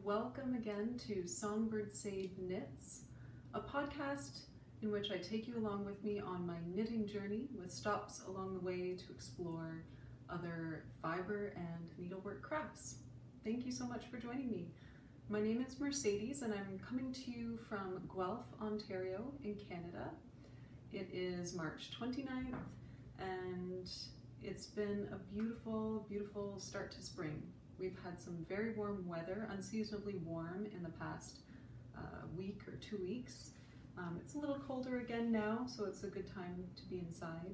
welcome again to Songbird Sade Knits, a podcast in which I take you along with me on my knitting journey with stops along the way to explore other fiber and needlework crafts. Thank you so much for joining me. My name is Mercedes and I'm coming to you from Guelph, Ontario in Canada. It is March 29th and it's been a beautiful, beautiful start to spring. We've had some very warm weather, unseasonably warm in the past week or 2 weeks. It's a little colder again now, so it's a good time to be inside.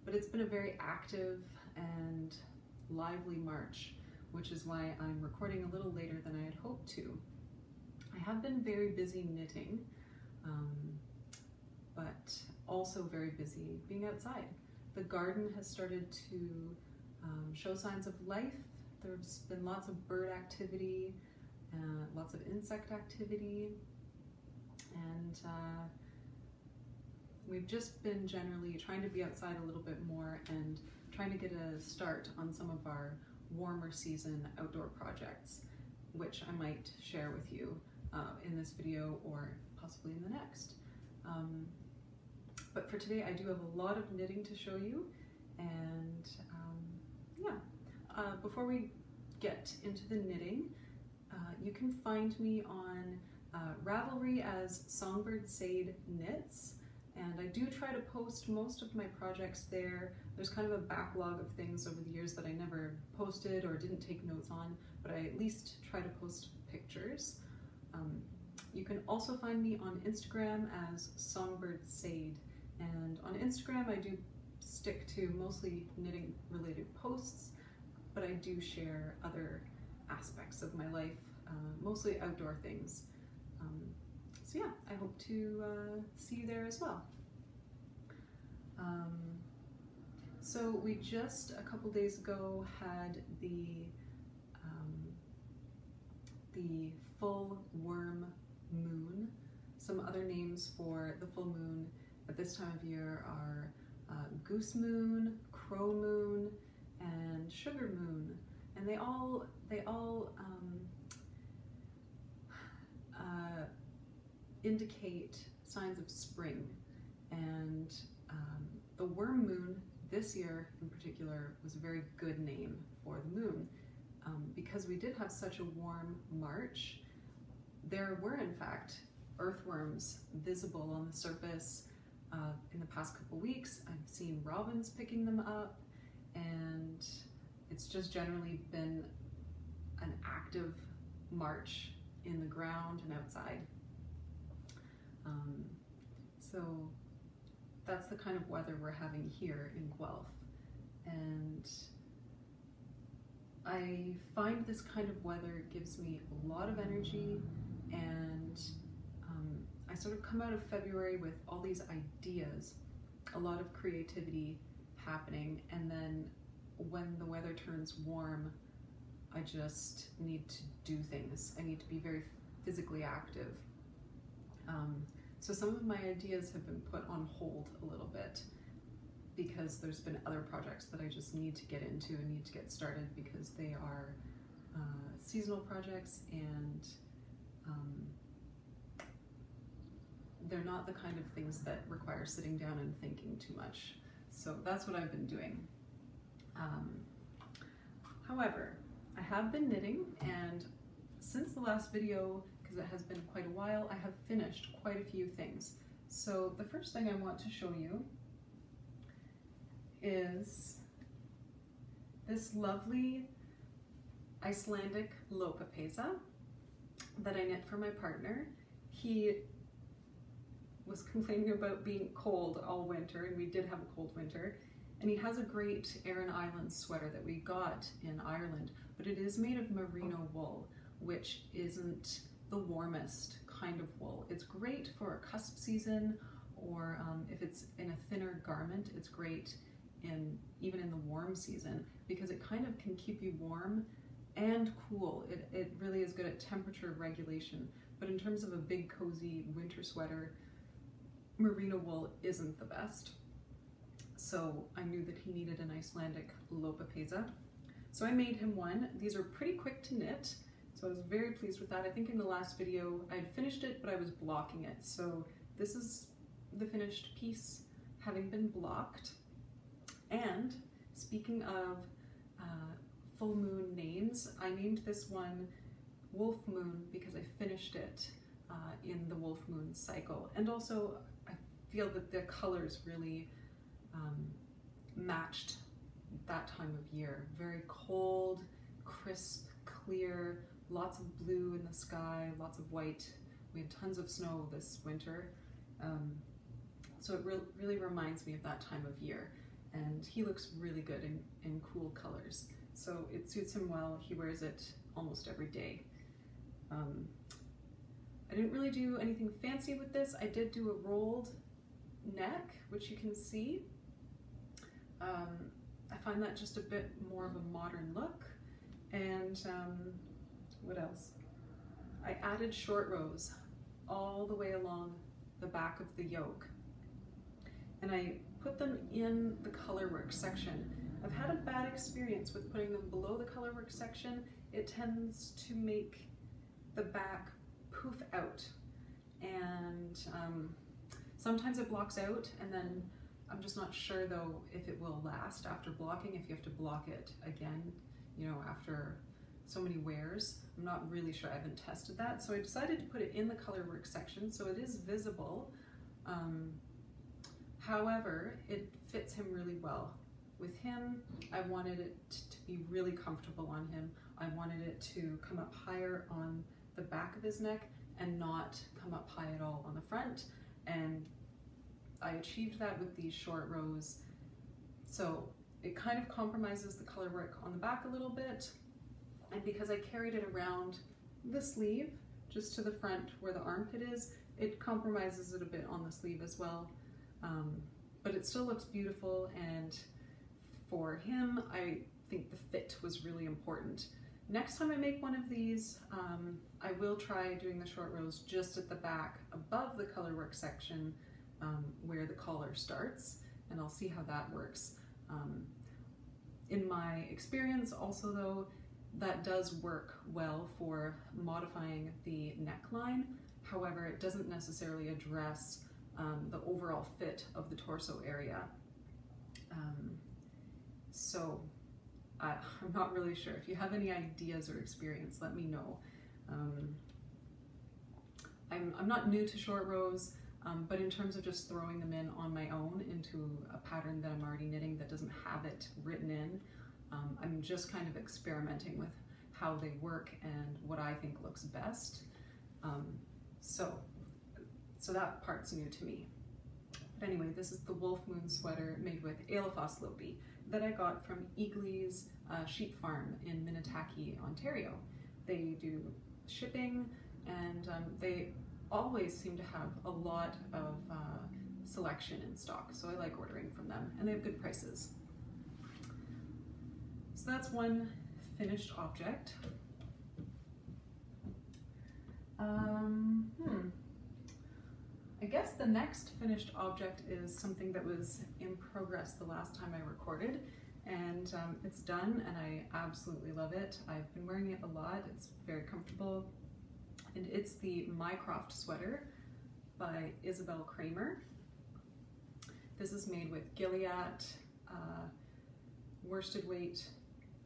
But it's been a very active and lively March, which is why I'm recording a little later than I had hoped to. I have been very busy knitting, but also very busy being outside. The garden has started to show signs of life. There's been lots of bird activity, lots of insect activity, and we've just been generally trying to be outside a little bit more and trying to get a start on some of our warmer season outdoor projects, which I might share with you in this video or possibly in the next. But for today I do have a lot of knitting to show you, and before we get into the knitting, you can find me on Ravelry as Songbird Sade Knits, and I do try to post most of my projects there. There's kind of a backlog of things over the years that I never posted or didn't take notes on, but I at least try to post pictures. You can also find me on Instagram as Songbird Sade, and on Instagram I do stick to mostly knitting related posts, but I do share other aspects of my life, mostly outdoor things. So yeah, I hope to see you there as well. So we just a couple days ago had the full worm moon. Some other names for the full moon at this time of year are goose moon, crow moon, and sugar moon, and they all indicate signs of spring. And the worm moon this year in particular was a very good name for the moon, because we did have such a warm March. There were in fact earthworms visible on the surface in the past couple weeks. I've seen robins picking them up, and it's just generally been an active March in the ground and outside. So that's the kind of weather we're having here in Guelph, and I find this kind of weather gives me a lot of energy, and I sort of come out of February with all these ideas, a lot of creativity happening, and then when the weather turns warm, I just need to do things. I need to be very physically active. So some of my ideas have been put on hold a little bit because there's been other projects that I just need to get into and need to get started because they are seasonal projects, and they're not the kind of things that require sitting down and thinking too much. So that's what I've been doing. However, I have been knitting, and since the last video, because it has been quite a while, I have finished quite a few things. So the first thing I want to show you is this lovely Icelandic Lopi that I knit for my partner. He was complaining about being cold all winter, and we did have a cold winter. And he has a great Aran Island sweater that we got in Ireland, but it is made of merino wool, which isn't the warmest kind of wool. It's great for a cusp season, or if it's in a thinner garment, it's great even in the warm season, because it kind of can keep you warm and cool. It really is good at temperature regulation, but in terms of a big cozy winter sweater, merino wool isn't the best. So I knew that he needed an Icelandic Lopi. So I made him one. These are pretty quick to knit. So I was very pleased with that. I think in the last video I had finished it, but I was blocking it. So this is the finished piece having been blocked. And speaking of full moon names, I named this one Wolf Moon because I finished it in the Wolf Moon cycle. And also I feel that the colors really matched that time of year. Very cold, crisp, clear, lots of blue in the sky, lots of white. We had tons of snow this winter. So it really reminds me of that time of year. And he looks really good in cool colors. So it suits him well. He wears it almost every day. I didn't really do anything fancy with this. I did do a rolled neck, which you can see. I find that just a bit more of a modern look. And what else? I added short rows all the way along the back of the yoke. And I put them in the colorwork section. I've had a bad experience with putting them below the colorwork section. It tends to make the back poof out. And sometimes it blocks out, and then I'm just not sure though if it will last after blocking, if you have to block it again, you know, after so many wears. I'm not really sure, I haven't tested that. So I decided to put it in the colorwork section so it is visible. However, it fits him really well. With him, I wanted it to be really comfortable on him. I wanted it to come up higher on the back of his neck and not come up high at all on the front. And I achieved that with these short rows. So it kind of compromises the color work on the back a little bit. And because I carried it around the sleeve, just to the front where the armpit is, it compromises it a bit on the sleeve as well. But it still looks beautiful, and for him, I think the fit was really important. Next time I make one of these, I will try doing the short rows just at the back above the colorwork section where the collar starts, and I'll see how that works. In my experience also though, that does work well for modifying the neckline. However, it doesn't necessarily address the overall fit of the torso area. So I'm not really sure. If you have any ideas or experience, let me know. I'm not new to short rows, but in terms of just throwing them in on my own into a pattern that I'm already knitting that doesn't have it written in, I'm just kind of experimenting with how they work and what I think looks best. So that part's new to me. But anyway, this is the Wolf Moon sweater made with Alafoss Lopi that I got from Egli's sheep farm in Minnetonka, Ontario. They do shipping, and they always seem to have a lot of selection in stock, so I like ordering from them, and they have good prices. So that's one finished object. I guess the next finished object is something that was in progress the last time I recorded, and it's done, and I absolutely love it. I've been wearing it a lot. It's very comfortable, and it's the Mycroft sweater by Isabell Kraemer. This is made with Gilead worsted weight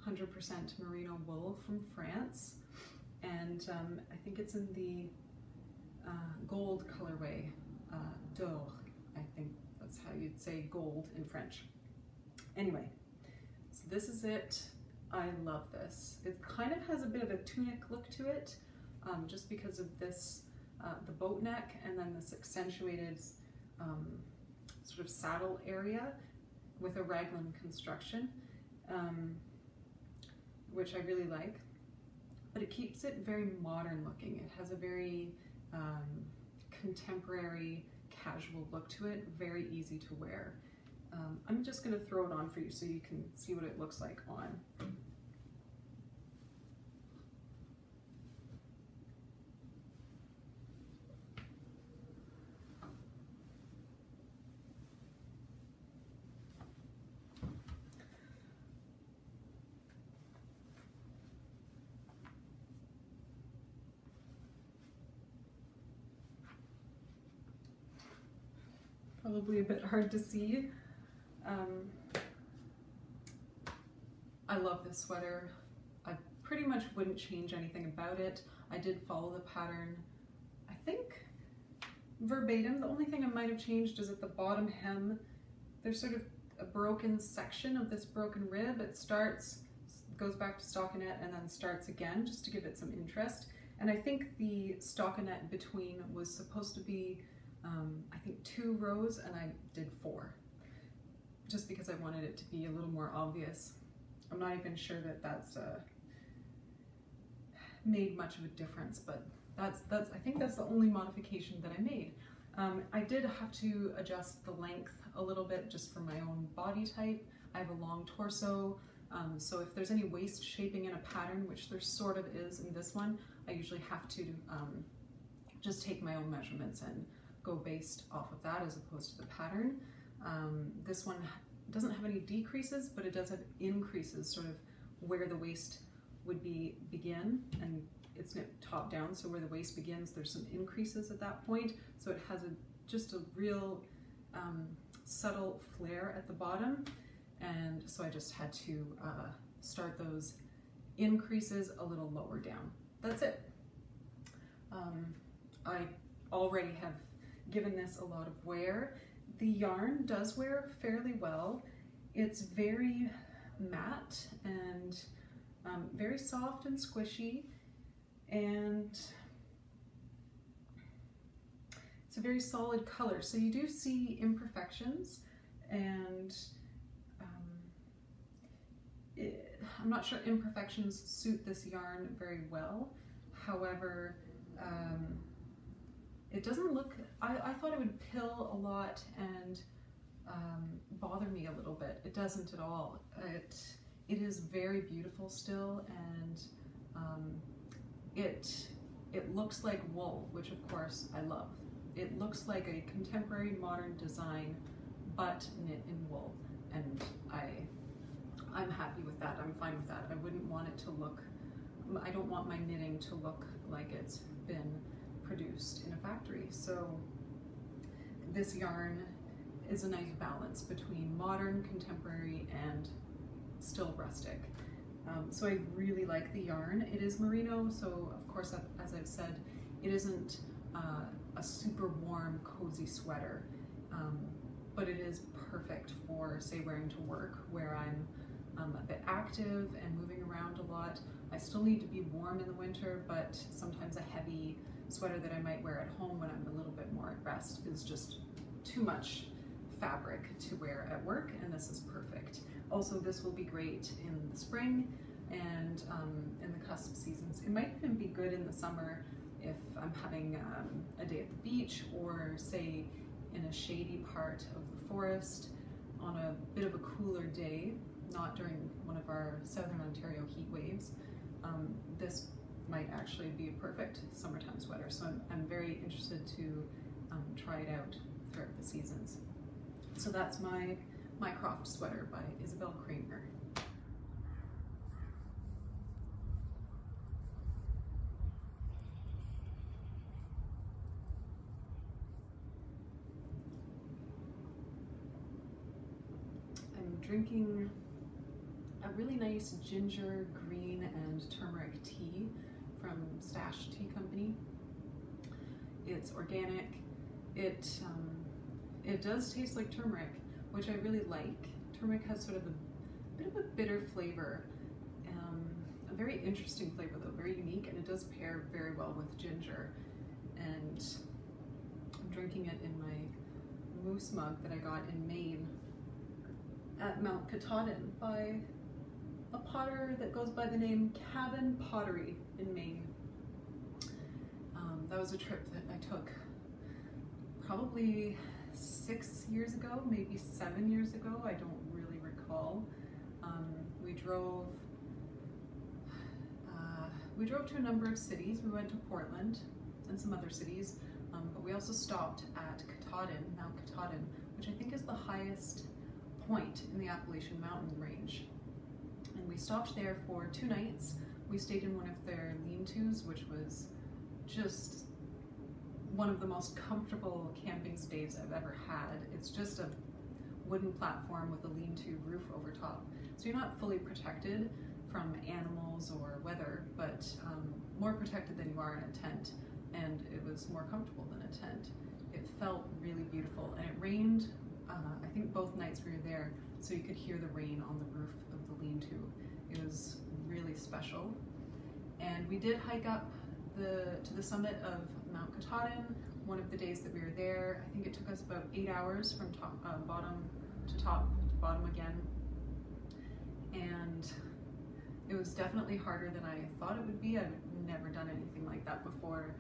100% merino wool from France, and I think it's in the gold colorway, d'or. I think that's how you'd say gold in French. Anyway, so this is it. I love this. It kind of has a bit of a tunic look to it, just because of this, the boat neck, and then this accentuated sort of saddle area with a raglan construction, which I really like. But it keeps it very modern looking. It has a very contemporary, casual look to it, very easy to wear. I'm just going to throw it on for you so you can see what it looks like on. probably a bit hard to see. I love this sweater. I pretty much wouldn't change anything about it. I did follow the pattern, I think, verbatim. The only thing I might have changed is at the bottom hem, there's sort of a broken section of this broken rib. It starts, goes back to stockinette and then starts again just to give it some interest. And I think the stockinette between was supposed to be, I think 2 rows, and I did 4, just because I wanted it to be a little more obvious. I'm not even sure that that's made much of a difference, but that's I think that's the only modification that I made. I did have to adjust the length a little bit just for my own body type. I have a long torso, so if there's any waist shaping in a pattern, which there sort of is in this one, I usually have to just take my own measurements and go based off of that as opposed to the pattern. This one doesn't have any decreases, but it does have increases, sort of where the waist would begin, and it's knit top down, so where the waist begins, there's some increases at that point. So it has just a real subtle flare at the bottom, and so I just had to start those increases a little lower down. That's it. I already have given this a lot of wear. The yarn does wear fairly well. It's very matte and very soft and squishy, and it's a very solid color. So you do see imperfections, and I'm not sure imperfections suit this yarn very well. However, it doesn't look, I thought it would pill a lot and bother me a little bit. It doesn't at all. It is very beautiful still, and it looks like wool, which of course I love. It looks like a contemporary modern design, but knit in wool, and I'm happy with that. I'm fine with that. I wouldn't want it to look, I don't want my knitting to look like it's been produced in a factory. So this yarn is a nice balance between modern, contemporary, and still rustic. So I really like the yarn. It is merino, so of course, as I've said, it isn't a super warm, cozy sweater, but it is perfect for, say, wearing to work, where I'm a bit active and moving around a lot. I still need to be warm in the winter, but sometimes a heavy sweater that I might wear at home when I'm a little bit more at rest is just too much fabric to wear at work, and this is perfect. Also, this will be great in the spring and in the cusp seasons. It might even be good in the summer if I'm having a day at the beach, or say in a shady part of the forest on a bit of a cooler day, not during one of our Southern Ontario heat waves. This might actually be a perfect summertime sweater, so I'm very interested to try it out throughout the seasons. So that's my Mycroft sweater by Isabell Kraemer. I'm drinking a really nice ginger, green, and turmeric tea from Staci Tea Company. It's organic. It does taste like turmeric, which I really like. Turmeric has sort of a bit of a bitter flavor, a very interesting flavor though, very unique, and it does pair very well with ginger. And I'm drinking it in my moose mug that I got in Maine at Mount Katahdin by a potter that goes by the name Cabin Pottery in Maine. That was a trip that I took probably 6 years ago, maybe 7 years ago, I don't really recall. We drove to a number of cities. We went to Portland and some other cities, but we also stopped at Katahdin, Mount Katahdin, which I think is the highest point in the Appalachian Mountain Range. And we stopped there for 2 nights. We stayed in one of their lean-tos, which was just one of the most comfortable camping stays I've ever had. It's just a wooden platform with a lean-to roof over top. So you're not fully protected from animals or weather, but more protected than you are in a tent, and it was more comfortable than a tent. It felt really beautiful, and it rained, I think both nights we were there, so you could hear the rain on the roof of the lean-to. It was really special. And we did hike up to the summit of Mount Katahdin one of the days that we were there. I think it took us about 8 hours from bottom to top to bottom again. And it was definitely harder than I thought it would be. I've never done anything like that before,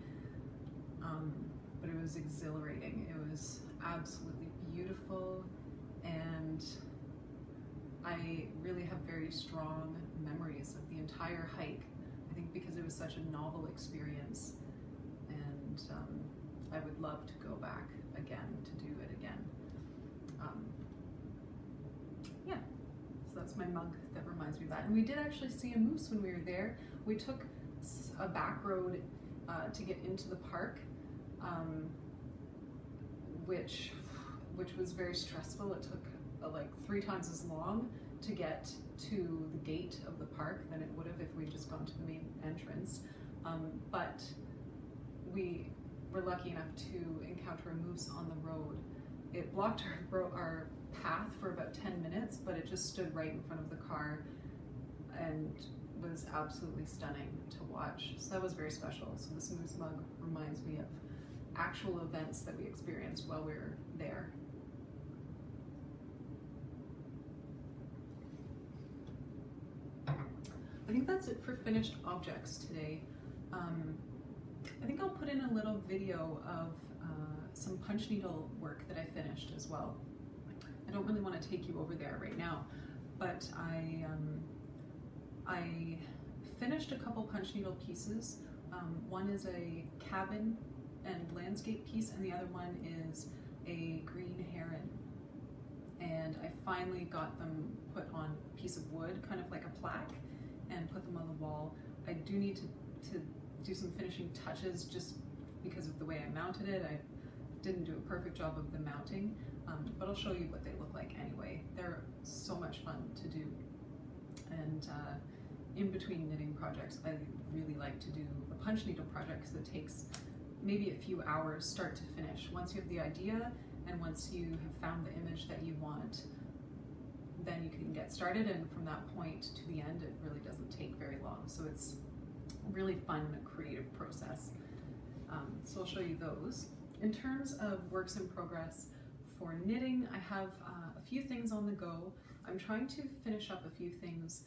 but it was exhilarating. It was absolutely beautiful, and I really have very strong memories of the entire hike. I think because it was such a novel experience, and I would love to go back again to do it again. Yeah, so that's my mug that reminds me of that. And we did actually see a moose when we were there. We took a back road to get into the park, which was very stressful. It took like 3 times as long to get to the gate of the park than it would have if we'd just gone to the main entrance. But we were lucky enough to encounter a moose on the road. It blocked our path for about 10 minutes, but it just stood right in front of the car and was absolutely stunning to watch. So that was very special. So this moose mug reminds me of actual events that we experienced while we were there. I think that's it for finished objects today. I think I'll put in a little video of some punch needle work that I finished as well. I don't really want to take you over there right now, but I finished a couple punch needle pieces. One is a cabin and landscape piece, and the other one is a green heron. And I finally got them put on a piece of wood, kind of like a plaque, and put them on the wall. I do need to do some finishing touches just because of the way I mounted it. I didn't do a perfect job of the mounting, but I'll show you what they look like anyway. They're so much fun to do. And in between knitting projects, I really like to do a punch needle project because it takes maybe a few hours start to finish. Once you have the idea and once you have found the image that you want, then you can get started, and from that point to the end, it really doesn't take very long. So it's a really fun, creative process. So I'll show you those. In terms of works in progress for knitting, I have a few things on the go. I'm trying to finish up a few things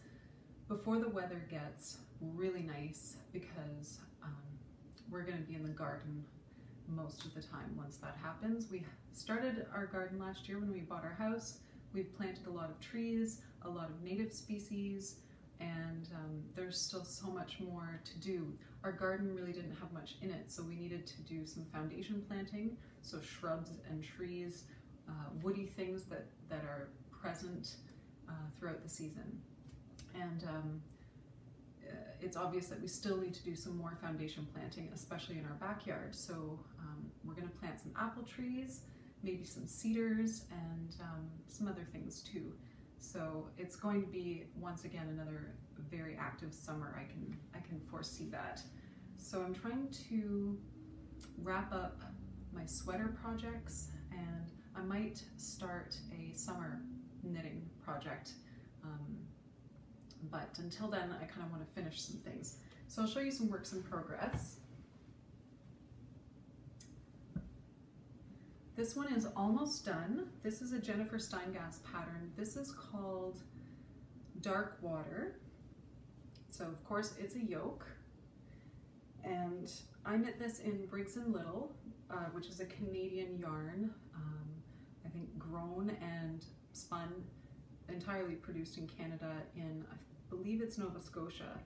before the weather gets really nice, because we're going to be in the garden most of the time once that happens. We started our garden last year when we bought our house. We've planted a lot of trees, a lot of native species, and there's still so much more to do. Our garden really didn't have much in it, so we needed to do some foundation planting, so shrubs and trees, woody things that are present throughout the season. And it's obvious that we still need to do some more foundation planting, especially in our backyard. So we're going to plant some apple trees, maybe some cedars, and some other things too. So it's going to be, once again, another very active summer. I can foresee that. So I'm trying to wrap up my sweater projects, and I might start a summer knitting project. But until then, I kind of want to finish some things. So I'll show you some works in progress. This one is almost done. This is a Jennifer Steingass pattern. This is called Dark Water. So of course it's a yoke. And I knit this in Briggs & Little, which is a Canadian yarn, I think grown and spun, entirely produced in Canada in, I believe it's Nova Scotia.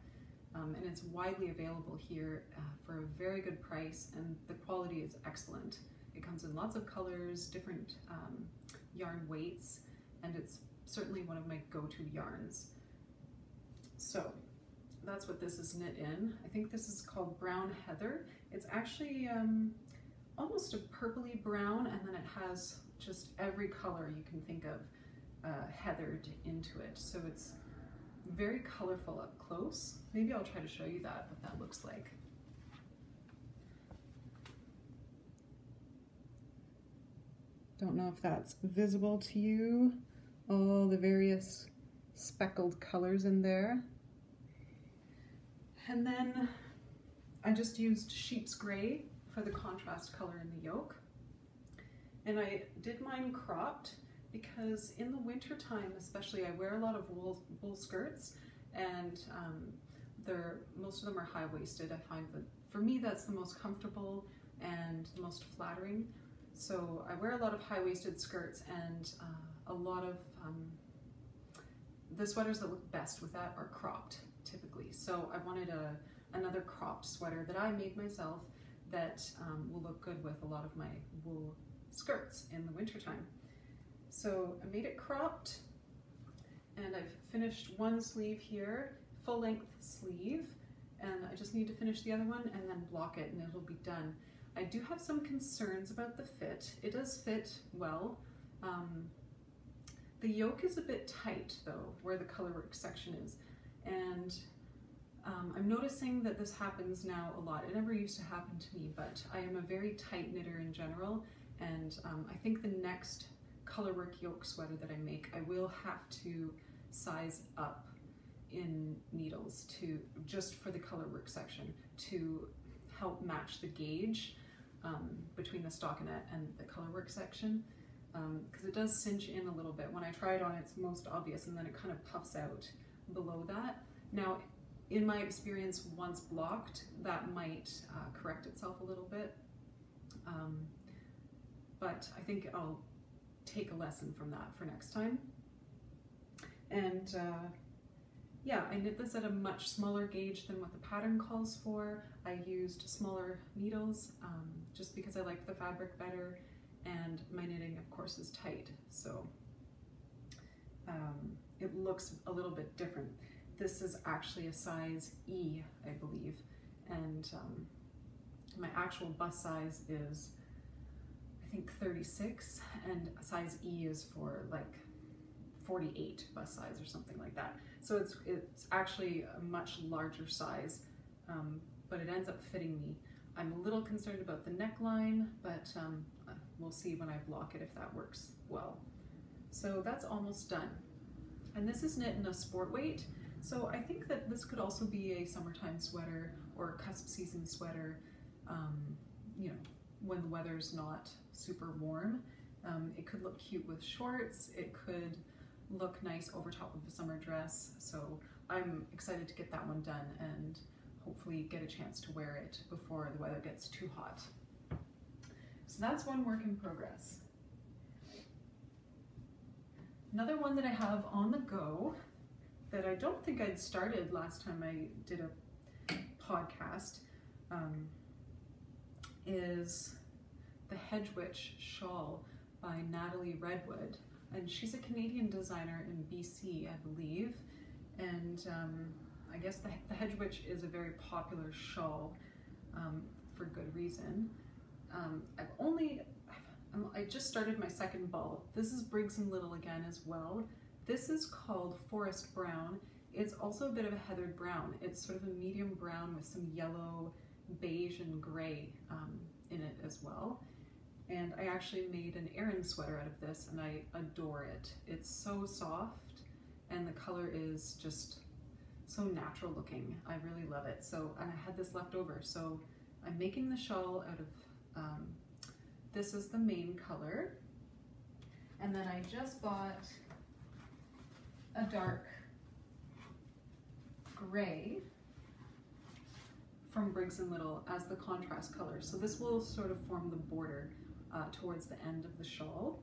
And it's widely available here for a very good price, and the quality is excellent. It comes in lots of colors, different yarn weights, and it's certainly one of my go-to yarns. So that's what this is knit in. I think this is called Brown Heather. It's actually almost a purpley brown, and then it has just every color you can think of heathered into it. So it's very colorful up close. Maybe I'll try to show you that, what that looks like. Don't know if that's visible to you. All the various speckled colors in there. And then I just used sheep's gray for the contrast color in the yoke. And I did mine cropped because in the winter time especially, I wear a lot of wool skirts, and most of them are high-waisted. I find that for me that's the most comfortable and the most flattering. So I wear a lot of high-waisted skirts, and a lot of the sweaters that look best with that are cropped typically. So I wanted another cropped sweater that I made myself that will look good with a lot of my wool skirts in the wintertime. So I made it cropped, and I've finished one sleeve here, full length sleeve, and I just need to finish the other one and then block it and it'll be done. I do have some concerns about the fit. It does fit well. The yoke is a bit tight though, where the colorwork section is, and I'm noticing that this happens now a lot. It never used to happen to me, but I am a very tight knitter in general, and I think the next colorwork yoke sweater that I make, I will have to size up in needles just for the colorwork section to help match the gauge between the stockinette and the colorwork section, because it does cinch in a little bit. When I try it on, it's most obvious, and then it kind of puffs out below that. Now, in my experience, once blocked, that might correct itself a little bit, but I think I'll take a lesson from that for next time. And yeah, I knit this at a much smaller gauge than what the pattern calls for. I used smaller needles just because I liked the fabric better, and my knitting of course is tight, so it looks a little bit different. This is actually a size E, I believe, and my actual bust size is, I think, 36, and size E is for like 48 bust size or something like that. So it's actually a much larger size, but it ends up fitting me. I'm a little concerned about the neckline, but we'll see when I block it if that works well. So that's almost done. And this is knit in a sport weight, so I think that this could also be a summertime sweater or a cusp season sweater, you know, when the weather's not super warm. It could look cute with shorts, it could look nice over top of a summer dress, so I'm excited to get that one done and hopefully get a chance to wear it before the weather gets too hot. So that's one work in progress. Another one that I have on the go that I don't think I'd started last time I did a podcast is the Hedgewitch Shawl by Natalie Redwood. And she's a Canadian designer in BC, I believe. And I guess the Hedgewitch is a very popular shawl for good reason. I just started my second ball. This is Briggs & Little again as well. This is called Forest Brown. It's also a bit of a heathered brown. It's sort of a medium brown with some yellow, beige, and gray in it as well. And I actually made an Aran sweater out of this, and I adore it. It's so soft, and the color is just so natural looking. I really love it. So, and I had this left over, so I'm making the shawl out of, this is the main color. And then I just bought a dark gray from Briggs & Little as the contrast color. So this will sort of form the border towards the end of the shawl,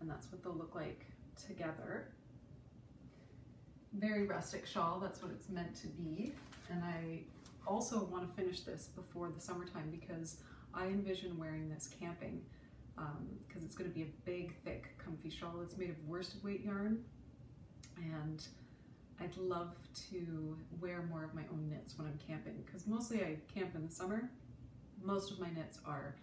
and that's what they'll look like together. Very rustic shawl, that's what it's meant to be. And I also want to finish this before the summertime because I envision wearing this camping, because it's going to be a big, thick, comfy shawl. It's made of worsted weight yarn, and I'd love to wear more of my own knits when I'm camping, because mostly I camp in the summer, most of my knits are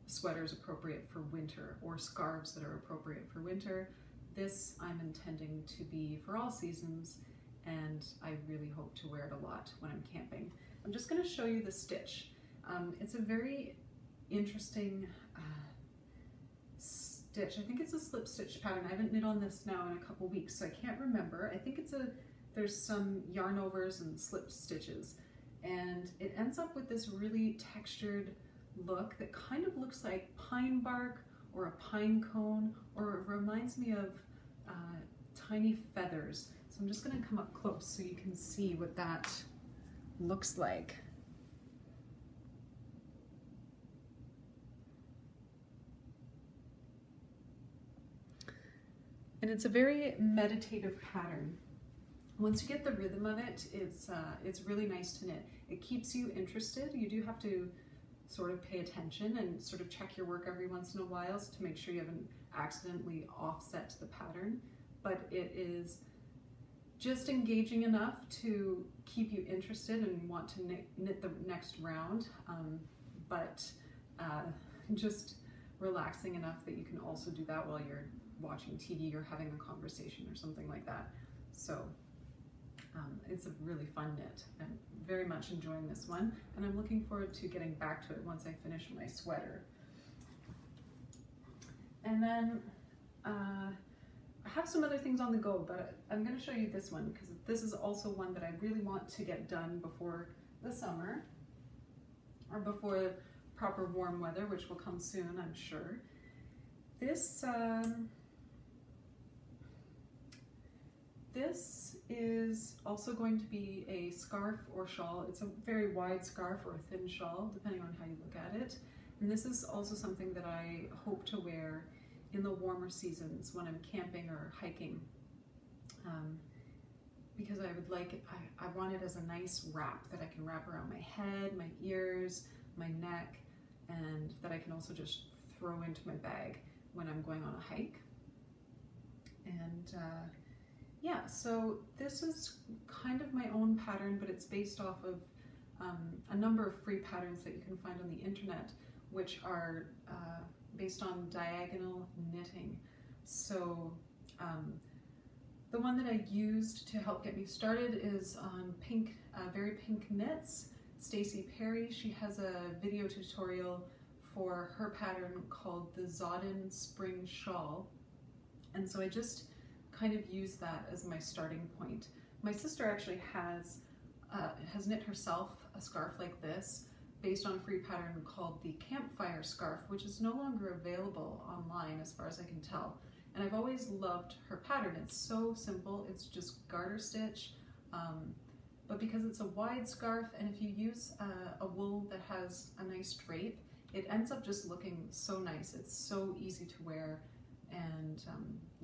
sweaters appropriate for winter or scarves that are appropriate for winter. This I'm intending to be for all seasons, and I really hope to wear it a lot when I'm camping. I'm just going to show you the stitch. It's a very interesting stitch. I think it's a slip stitch pattern. I haven't knit on this now in a couple weeks, so I can't remember. I think there's some yarn overs and slip stitches, and it ends up with this really textured look that kind of looks like pine bark or a pine cone, or it reminds me of tiny feathers. So I'm just going to come up close so you can see what that looks like. And it's a very meditative pattern. Once you get the rhythm of it, it's really nice to knit. It keeps you interested. You do have to sort of pay attention and sort of check your work every once in a while to make sure you haven't accidentally offset the pattern, but it is just engaging enough to keep you interested and want to knit the next round, but just relaxing enough that you can also do that while you're watching TV or having a conversation or something like that. So it's a really fun knit. I'm very much enjoying this one, and I'm looking forward to getting back to it once I finish my sweater. And then I have some other things on the go, but I'm going to show you this one because this is also one that I really want to get done before the summer, or before proper warm weather, which will come soon, I'm sure. This is also going to be a scarf or shawl. It's a very wide scarf or a thin shawl, depending on how you look at it. And this is also something that I hope to wear in the warmer seasons when I'm camping or hiking, because I want it as a nice wrap that I can wrap around my head, my ears, my neck, and that I can also just throw into my bag when I'm going on a hike. And yeah, so this is kind of my own pattern, but it's based off of a number of free patterns that you can find on the internet, which are based on diagonal knitting. So the one that I used to help get me started is on Very Pink Knits, Staci Perri. She has a video tutorial for her pattern called the Sade Spring Shawl. And so I just kind of use that as my starting point. My sister actually has knit herself a scarf like this based on a free pattern called the Campfire Scarf, which is no longer available online as far as I can tell. And I've always loved her pattern. It's so simple, it's just garter stitch, but because it's a wide scarf, and if you use a wool that has a nice drape, it ends up just looking so nice. It's so easy to wear and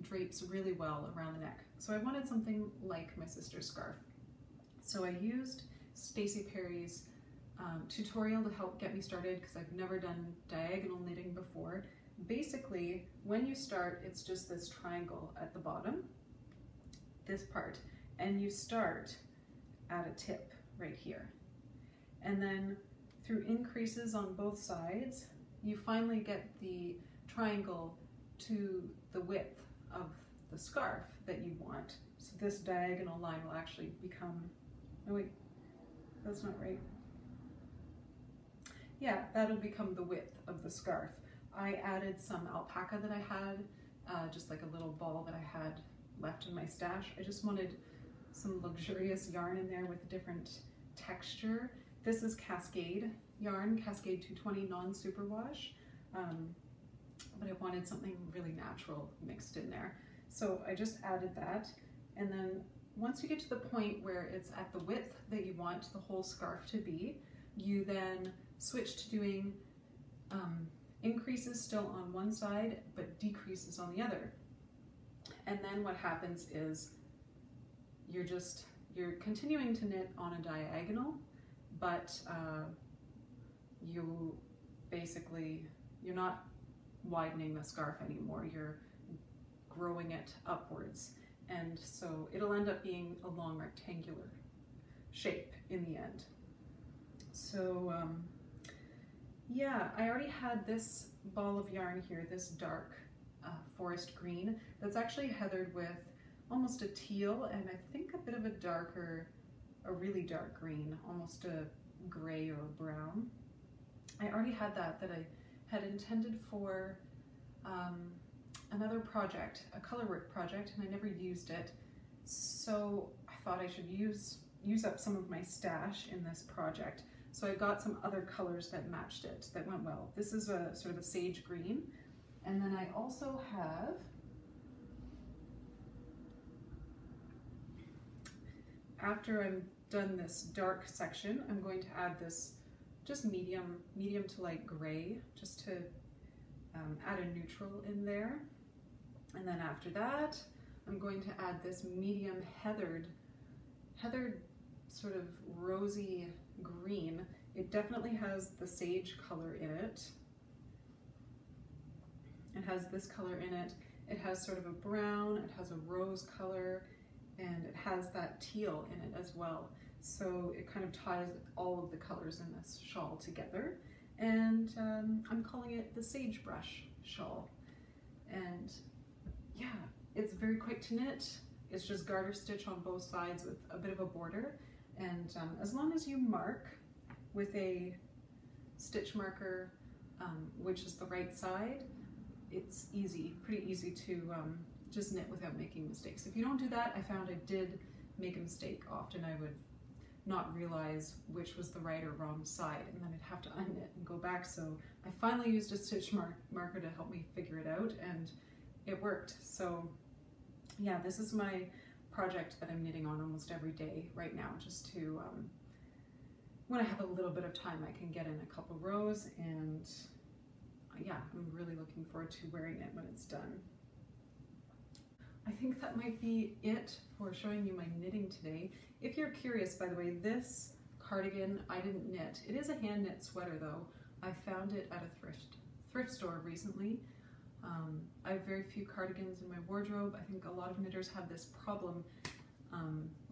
drapes really well around the neck. So I wanted something like my sister's scarf. So I used Staci Perri's tutorial to help get me started, because I've never done diagonal knitting before. Basically, when you start, it's just this triangle at the bottom, this part, and you start at a tip right here. And then through increases on both sides, you finally get the triangle to the width of the scarf that you want. So this diagonal line will actually become, oh wait, that's not right. Yeah, that'll become the width of the scarf. I added some alpaca that I had, just like a little ball that I had left in my stash. I just wanted some luxurious yarn in there with a different texture. This is Cascade yarn, Cascade 220 non-superwash, but I wanted something really natural mixed in there. So I just added that, and then once you get to the point where it's at the width that you want the whole scarf to be, you then switch to doing increases still on one side, but decreases on the other. And then what happens is you're continuing to knit on a diagonal, but you're not widening the scarf anymore, you're growing it upwards. And so it'll end up being a long rectangular shape in the end. So Yeah, I already had this ball of yarn here, this dark forest green, that's actually heathered with almost a teal and I think a bit of a really dark green, almost a gray or a brown. I already had that I had intended for another project, a colorwork project, and I never used it. So I thought I should use up some of my stash in this project. So I got some other colors that matched it, that went well. This is a sort of a sage green. And then I also have after I'm done this dark section, I'm going to add this just medium to light gray, just to add a neutral in there. And then after that, I'm going to add this medium heathered sort of rosy green. It definitely has the sage color in it. It has this color in it. It has sort of a brown, it has a rose color, and it has that teal in it as well. So it kind of ties all of the colors in this shawl together. And I'm calling it the Sagebrush Shawl. And yeah, it's very quick to knit. It's just garter stitch on both sides with a bit of a border. And as long as you mark with a stitch marker, which is the right side, it's easy, pretty easy to just knit without making mistakes. If you don't do that, I found I did make a mistake. Often I would not realize which was the right or wrong side, and then I'd have to unknit and go back. So I finally used a stitch marker to help me figure it out, and it worked. So yeah, this is my project that I'm knitting on almost every day right now, just to, when I have a little bit of time, I can get in a couple rows, and yeah, I'm really looking forward to wearing it when it's done. I think that might be it for showing you my knitting today. If you're curious, by the way, this cardigan I didn't knit. It is a hand knit sweater though. I found it at a thrift store recently. I have very few cardigans in my wardrobe. I think a lot of knitters have this problem.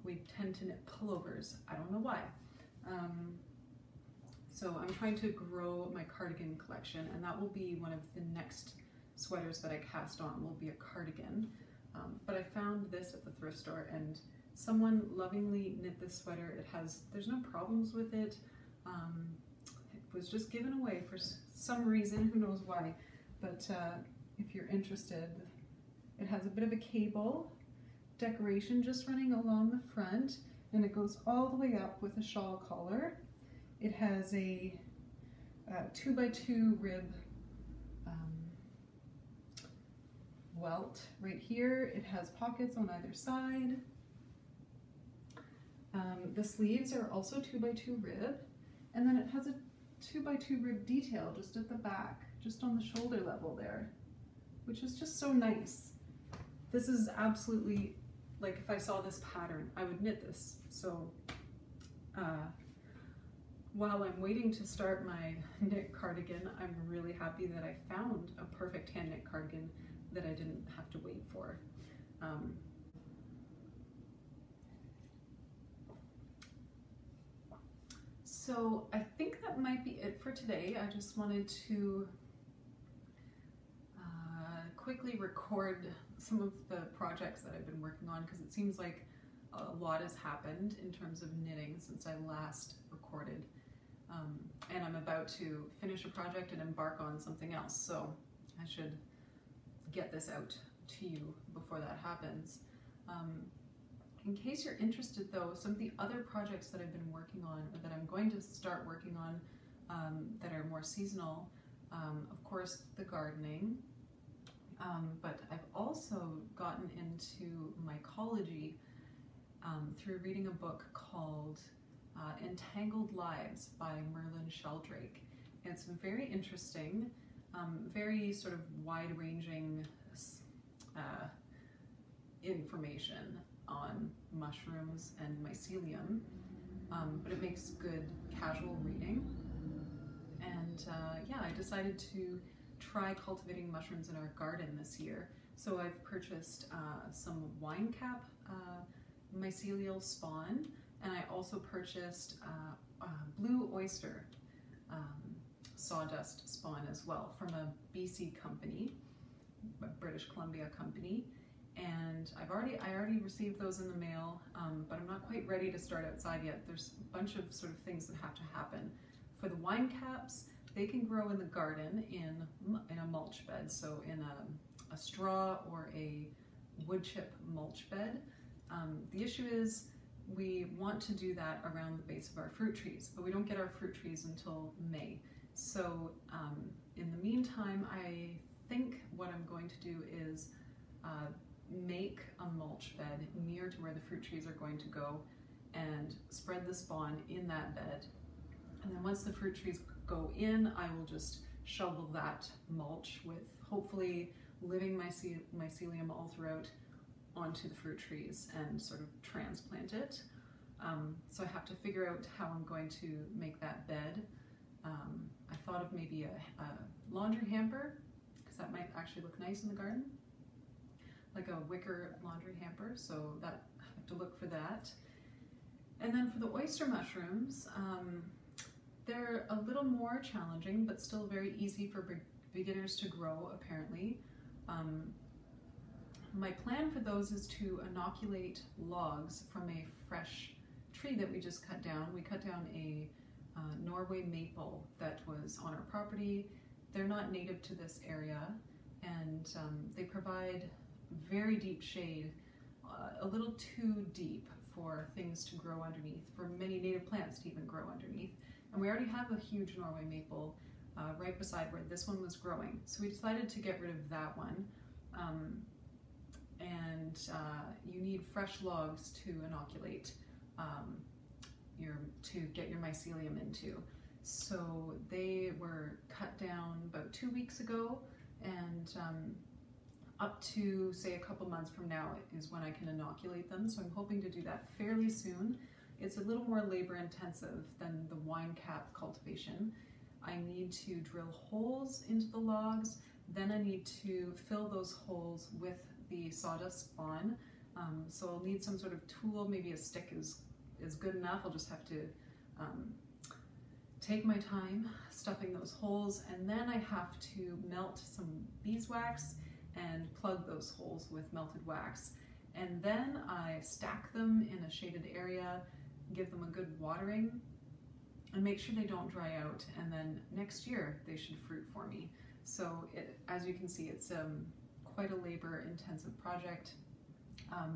We tend to knit pullovers. I don't know why. So I'm trying to grow my cardigan collection, and that will be one of the next sweaters that I cast on, will be a cardigan. But I found this at the thrift store, and someone lovingly knit this sweater. There's no problems with it. It was just given away for some reason, who knows why. But if you're interested, it has a bit of a cable decoration just running along the front, and it goes all the way up with a shawl collar. It has a 2x2 rib welt right here. It has pockets on either side. The sleeves are also 2x2 rib, and then it has a 2x2 rib detail just at the back, just on the shoulder level there, which is just so nice. This is absolutely, like, if I saw this pattern, I would knit this. So while I'm waiting to start my knit cardigan, I'm really happy that I found a perfect hand knit cardigan that I didn't have to wait for. So I think that might be it for today. I just wanted to quickly record some of the projects that I've been working on, because it seems like a lot has happened in terms of knitting since I last recorded. And I'm about to finish a project and embark on something else, so I should get this out to you before that happens. In case you're interested though, some of the other projects that I've been working on, or that I'm going to start working on, that are more seasonal, of course the gardening, but I've also gotten into mycology through reading a book called Entangled Lives by Merlin Sheldrake. It's very interesting, very sort of wide-ranging information on mushrooms and mycelium, but it makes good casual reading. And yeah, I decided to try cultivating mushrooms in our garden this year. So I've purchased some wine cap mycelial spawn, and I also purchased blue oyster sawdust spawn as well from a BC company, a British Columbia company. And I already received those in the mail, but I'm not quite ready to start outside yet. There's a bunch of sort of things that have to happen. For the wine caps, they can grow in the garden in a mulch bed, so in a straw or a wood chip mulch bed. The issue is we want to do that around the base of our fruit trees, but we don't get our fruit trees until May. So in the meantime, I think what I'm going to do is make a mulch bed near to where the fruit trees are going to go and spread the spawn in that bed. And then once the fruit trees go in, I will just shovel that mulch with hopefully living mycelium all throughout onto the fruit trees and sort of transplant it. So I have to figure out how I'm going to make that bed. I thought of maybe a laundry hamper, because that might actually look nice in the garden, like a wicker laundry hamper, so that I have to look for that. And then for the oyster mushrooms, they're a little more challenging, but still very easy for beginners to grow, apparently. My plan for those is to inoculate logs from a fresh tree that we just cut down. We cut down a Norway maple that was on our property. They're not native to this area, and they provide very deep shade, a little too deep for things to grow underneath, for many native plants to even grow underneath. And we already have a huge Norway maple right beside where this one was growing. So we decided to get rid of that one. You need fresh logs to inoculate to get your mycelium into. So they were cut down about 2 weeks ago, and up to say a couple months from now is when I can inoculate them. So I'm hoping to do that fairly soon. It's a little more labor intensive than the wine cap cultivation. I need to drill holes into the logs, then I need to fill those holes with the sawdust spawn. So I'll need some sort of tool, maybe a stick is good enough. I'll just have to take my time stuffing those holes, and then I have to melt some beeswax and plug those holes with melted wax. And then I stack them in a shaded area, give them a good watering, and make sure they don't dry out. And then next year they should fruit for me. So as you can see, it's quite a labor-intensive project,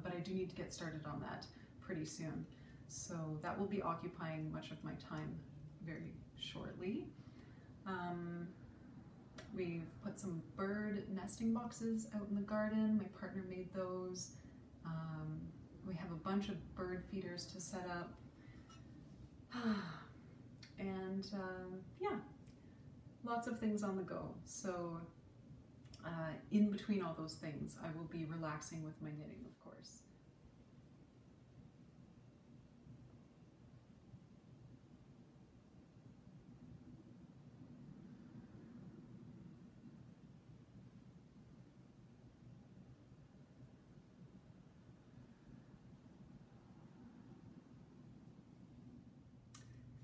but I do need to get started on that pretty soon. So that will be occupying much of my time very shortly. We've put some bird nesting boxes out in the garden. My partner made those. We have a bunch of bird feeders to set up. And yeah, lots of things on the go. So in between all those things, I will be relaxing with my knitting, of course.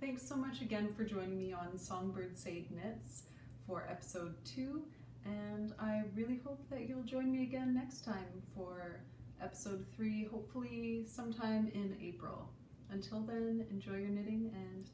Thanks so much again for joining me on Songbird Sade Knits for episode 2, and I really hope that you'll join me again next time for episode 3, hopefully sometime in April. Until then, enjoy your knitting and